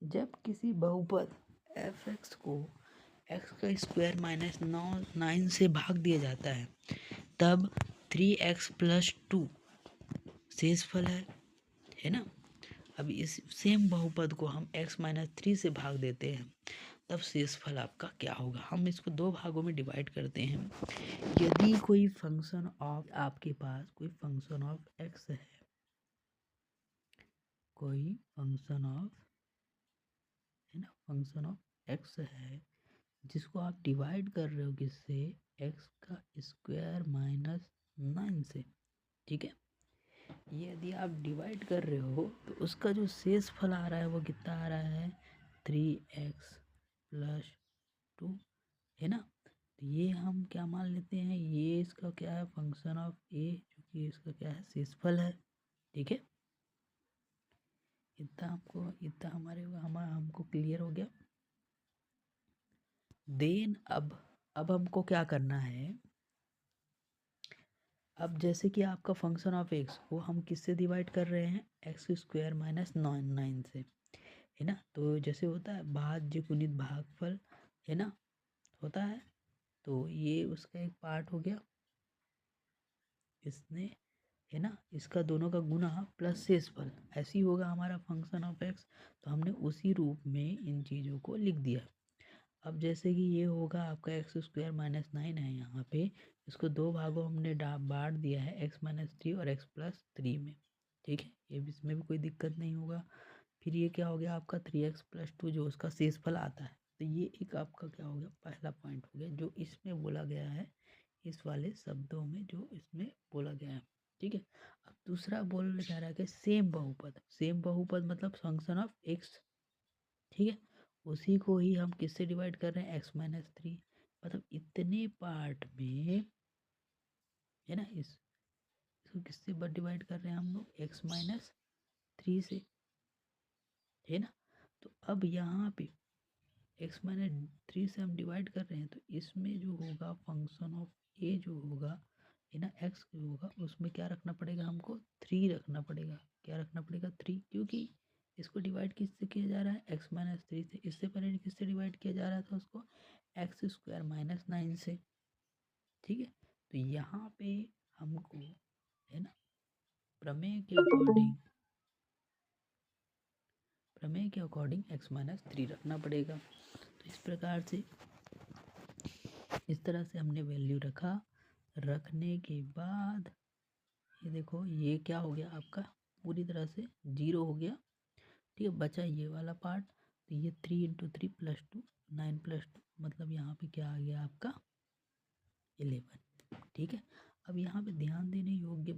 जब किसी बहुपद एफ एक्स को एक्स का स्क्वायर माइनस 9 से भाग दिया जाता है तब 3x+2 शेषफल है ना। अब इस सेम बहुपद को हम x-3 से भाग देते हैं तब शेषफल आपका क्या होगा। हम इसको दो भागों में डिवाइड करते हैं। यदि कोई फंक्शन ऑफ आपके पास कोई फंक्शन ऑफ x है, कोई फंक्शन ऑफ है ना, फंक्शन ऑफ x है जिसको आप डिवाइड कर रहे हो किससे, x का स्क्वायर माइनस 9 से, ठीक है। ये यदि आप डिवाइड कर रहे हो तो उसका जो शेष फल आ रहा है वो कितना आ रहा है, 3x+2 है ना। तो ये हम क्या मान लेते हैं, ये इसका क्या है, फंक्शन ऑफ ए, जो कि इसका क्या है, शेषफल है, ठीक है। इतना हमारे हमको क्लियर हो गया। देन अब हमको क्या करना है, अब जैसे कि आपका फंक्शन ऑफ एक्स को हम किससे डिवाइड कर रहे हैं, x² माइनस 9 से, है ना। तो जैसे होता है भाज्य गुणित भागफल, है ना, होता है। तो ये उसका एक पार्ट हो गया, इसने, है ना, इसका दोनों का गुना प्लस शेषफल, ऐसे ही होगा हमारा फंक्शन ऑफ एक्स। तो हमने उसी रूप में इन चीज़ों को लिख दिया। अब जैसे कि ये होगा आपका x² माइनस 9 है यहाँ पे, इसको दो भागों हमने बांट दिया है, x-3 और x+3 में, ठीक है। ये इसमें भी कोई दिक्कत नहीं होगा। फिर ये क्या हो गया आपका 3x+2 जो उसका शेषफल आता है। तो ये एक आपका क्या हो गया, पहला पॉइंट हो गया जो इसमें बोला गया है, इस वाले शब्दों में जो इसमें बोला गया है, ठीक है। अब दूसरा बोलने जा रहा है कि सेम बहुपद, सेम बहुपद मतलब फंक्शन ऑफ एक्स, ठीक है। उसी को ही हम किससे डिवाइड कर रहे हैं, x-3, मतलब इतने पार्ट में, है ना, इसको किससे डिवाइड कर रहे हैं हम लोग, x-3 से, है ना। तो अब यहाँ पे x-3 से हम डिवाइड कर रहे हैं, तो इसमें जो होगा फंक्शन ऑफ ए जो होगा, है ना, x जो होगा उसमें क्या रखना पड़ेगा हमको, 3 रखना पड़ेगा। क्या रखना पड़ेगा, 3, क्योंकि इसको डिवाइड किससे किया जा रहा है, x-3 से। इससे पहले किससे डिवाइड किया जा रहा था उसको, x² माइनस 9 से, ठीक है। तो यहाँ पे हमको, है ना, प्रमेय के अकॉर्डिंग x-3 रखना पड़ेगा। तो इस प्रकार से, इस तरह से हमने वैल्यू रखने के बाद ये देखो ये क्या हो गया आपका, पूरी तरह से 0 हो गया, ठीक है। बचा ये वाला पार्ट, तो ये 3 × 3 + 2 9 + 2, मतलब यहाँ पे क्या आ गया आपका 11, ठीक है। अब यहाँ पे ध्यान देने योग्य